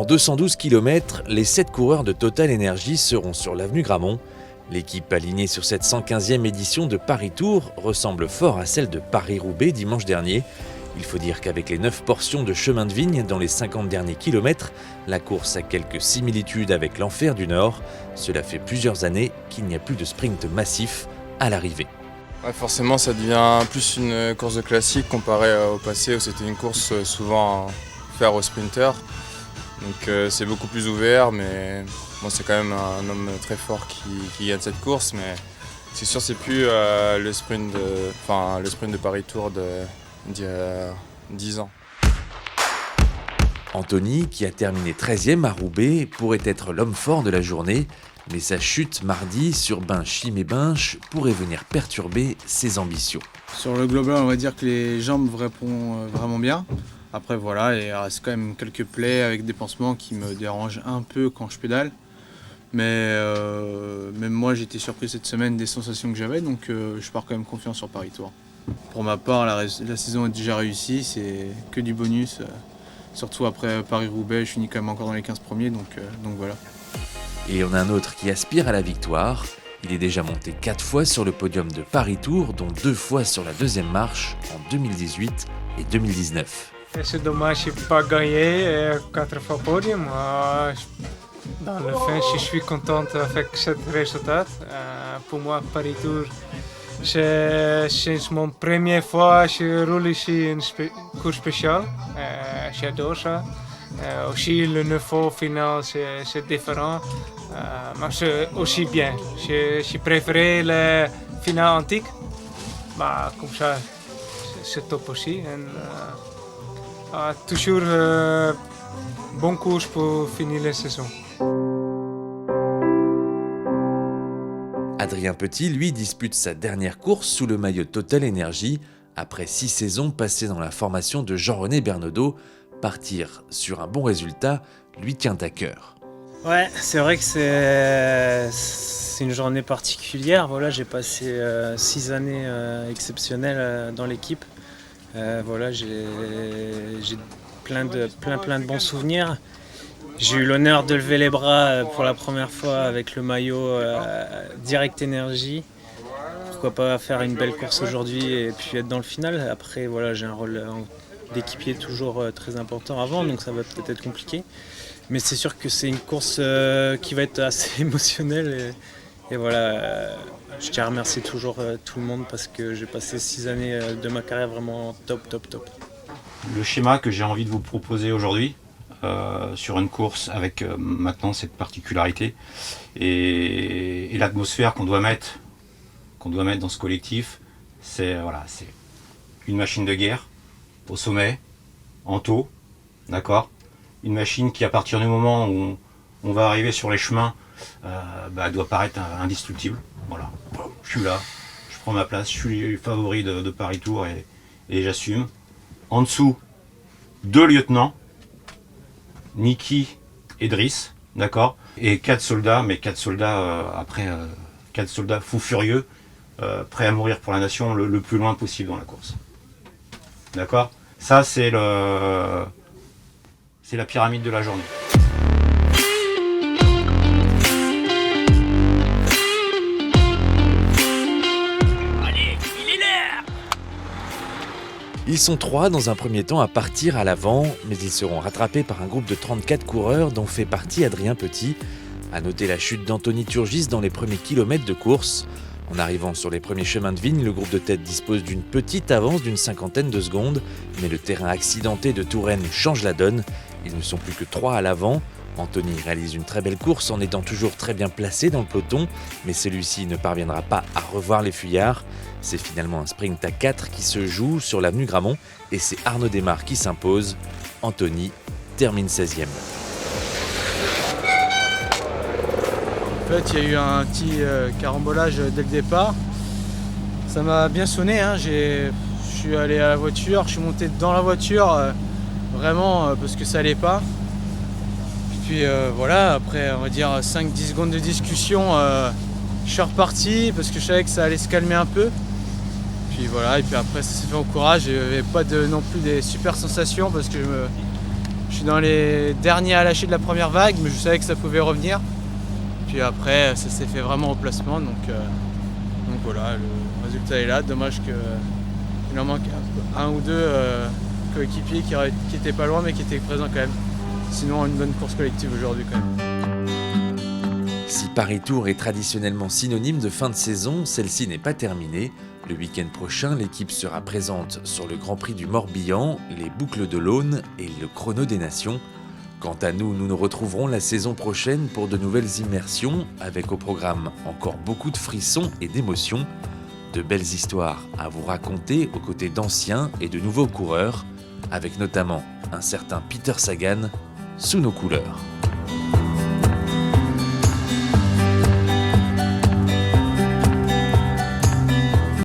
Pour 212 km, les 7 coureurs de Total Energy seront sur l'avenue Grammont. L'équipe alignée sur cette 115e édition de Paris-Tours ressemble fort à celle de Paris-Roubaix dimanche dernier. Il faut dire qu'avec les 9 portions de chemin de vigne dans les 50 derniers kilomètres, la course a quelques similitudes avec l'Enfer du Nord. Cela fait plusieurs années qu'il n'y a plus de sprint massif à l'arrivée. Ouais, forcément, ça devient plus une course de classique comparé au passé où c'était une course souvent faire aux sprinters. Donc c'est beaucoup plus ouvert, mais bon, c'est quand même un homme très fort qui gagne cette course. Mais c'est sûr, c'est plus le sprint de Paris-Tours d'il y a 10 ans. Anthony, qui a terminé 13e à Roubaix, pourrait être l'homme fort de la journée, mais sa chute mardi sur Binche-Chimay-Binche pourrait venir perturber ses ambitions. Sur le global, on va dire que les jambes répondent vraiment bien. Après voilà, il reste quand même quelques plaies avec des pansements qui me dérangent un peu quand je pédale. Mais même moi j'étais surpris cette semaine des sensations que j'avais, donc je pars quand même confiant sur Paris-Tours. Pour ma part, la saison est déjà réussie, c'est que du bonus. Surtout après Paris-Roubaix, je finis quand même encore dans les 15 premiers, donc voilà. Et on a un autre qui aspire à la victoire. Il est déjà monté 4 fois sur le podium de Paris-Tours, dont 2 fois sur la deuxième marche en 2018 et 2019. C'est dommage, je n'ai pas gagné 4 fois podium. Dans le fin, je suis contente avec ce résultat. Pour moi, Paris-Tours, c'est mon première fois que je roule ici une course spéciale. J'adore ça. Aussi, le 9 au final, c'est différent. Mais c'est aussi bien. J'ai préféré le final antique. Bah, comme ça, c'est top aussi. Toujours bonne course pour finir la saison. Adrien Petit, lui, dispute sa dernière course sous le maillot Total Energy. Après 6 saisons passées dans la formation de Jean-René Bernaudot, partir sur un bon résultat lui tient à cœur. Ouais, c'est vrai que c'est une journée particulière. Voilà, j'ai passé 6 années exceptionnelles dans l'équipe. Voilà, j'ai plein de bons souvenirs. J'ai eu l'honneur de lever les bras pour la première fois avec le maillot Direct Energy. Pourquoi pas faire une belle course aujourd'hui et puis être dans le final. Après, voilà, j'ai un rôle d'équipier toujours très important avant, donc ça va peut-être être compliqué. Mais c'est sûr que c'est une course qui va être assez émotionnelle. Et voilà, je tiens à remercier toujours tout le monde parce que j'ai passé 6 années de ma carrière vraiment top. Le schéma que j'ai envie de vous proposer aujourd'hui, sur une course avec maintenant cette particularité et l'atmosphère qu'on doit mettre dans ce collectif, c'est une machine de guerre au sommet, en taux, d'accord ? Une machine qui, à partir du moment où on va arriver sur les chemins, doit paraître indestructible. Voilà, je suis là, je prends ma place, je suis le favori de Paris-Tours et j'assume. En dessous, 2 lieutenants, Niki et Driss, d'accord, et 4 soldats, mais 4 soldats 4 soldats fous furieux, prêts à mourir pour la nation le plus loin possible dans la course. D'accord ? Ça, c'est la pyramide de la journée. Ils sont 3 dans un premier temps à partir à l'avant, mais ils seront rattrapés par un groupe de 34 coureurs dont fait partie Adrien Petit. À noter la chute d'Anthony Turgis dans les premiers kilomètres de course. En arrivant sur les premiers chemins de vigne, le groupe de tête dispose d'une petite avance d'une 50aine de secondes, mais le terrain accidenté de Touraine change la donne. Ils ne sont plus que 3 à l'avant. Anthony réalise une très belle course en étant toujours très bien placé dans le peloton, mais celui-ci ne parviendra pas à revoir les fuyards. C'est finalement un sprint à 4 qui se joue sur l'avenue Grammont et c'est Arnaud Desmar qui s'impose. Anthony termine 16e. En fait, il y a eu un petit carambolage dès le départ. Ça m'a bien sonné, hein. Je suis allé à la voiture, je suis monté dans la voiture, vraiment parce que ça allait pas. Puis voilà, après on va dire 5-10 secondes de discussion, je suis reparti parce que je savais que ça allait se calmer un peu. Puis voilà, et puis après ça s'est fait au courage, il n'y avait pas non plus des super sensations parce que Je suis dans les derniers à lâcher de la première vague, mais je savais que ça pouvait revenir. Puis après, ça s'est fait vraiment au placement, donc voilà, le résultat est là. Dommage qu'il en manque un ou deux coéquipiers qui étaient pas loin, mais qui étaient présents quand même. Sinon, une bonne course collective aujourd'hui quand même. Si Paris Tour est traditionnellement synonyme de fin de saison, celle-ci n'est pas terminée. Le week-end prochain, l'équipe sera présente sur le Grand Prix du Morbihan, les Boucles de l'Aune et le Chrono des Nations. Quant à nous, nous nous retrouverons la saison prochaine pour de nouvelles immersions, avec au programme encore beaucoup de frissons et d'émotions. De belles histoires à vous raconter aux côtés d'anciens et de nouveaux coureurs, avec notamment un certain Peter Sagan sous nos couleurs.